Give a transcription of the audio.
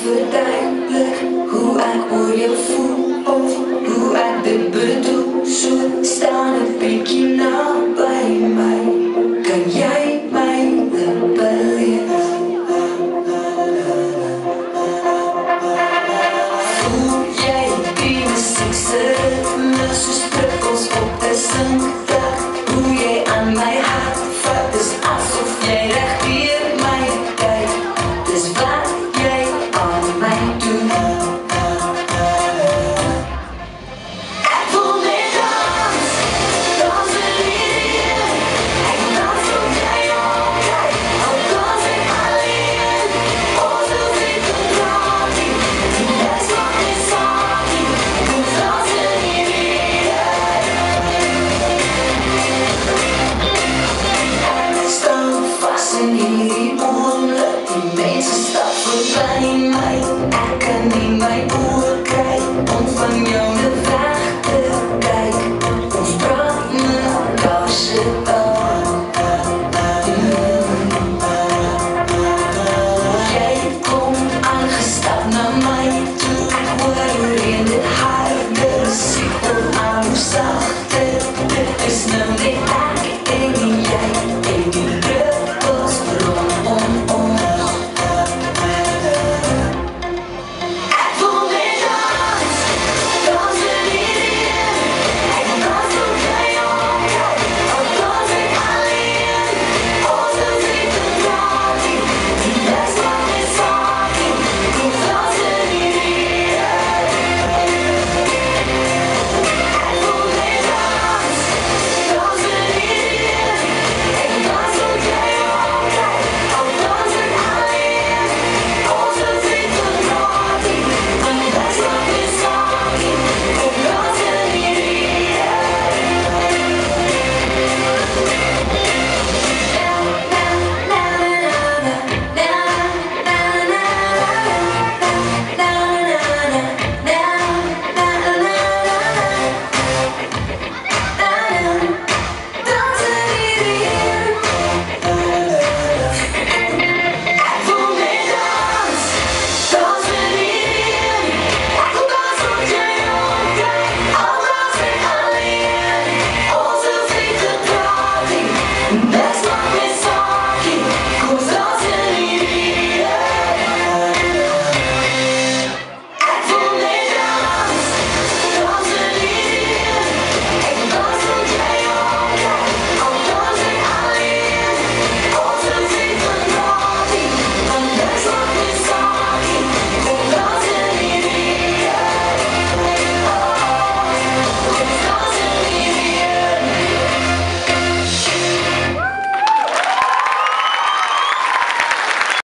verduidelijk hoe ik oor jou voel of hoe ek dit bedoel. So staan 'n bietjie naby my, kan jy my lippe lees? Voel jy die musiek se ritme soos druppels op 'n sinkplek? Hoe jy aan my hart vat, is asof jy reg deur my kyk. Dis wat jy aan my doen. Ek voel net dans, dans in hier. Ek dans op jy ook kyk, al dans ek alleen. Ons hoef nie te praat nie, dis wat my saak nie. Kom dans in hier. Ek staan vas in hierdie oomblik, die mense stap verby my. Ek kan nie my oor kry om van jou net weg te kyk. Ons praat mekaar se taal. Jy kom aangestap na my toe. Ek hoor hoe reën dit harde musiek op aan hoe sagter. Dit is nou net ek en jy en die druppels rondom ons. Ek voel net dans, dans in hier. Ek dans op jy ook kyk, al dans ek alleen. Ons hoef nie te praat nie, dis wat my saak nie. Kom dans in hier. Ek voel net dans, dans in hier. Ek dans op jy ook kyk, al dans ek alleen. Ons hoef nie te praat nie, dis wat my saak nie. Kom dans in hier. That's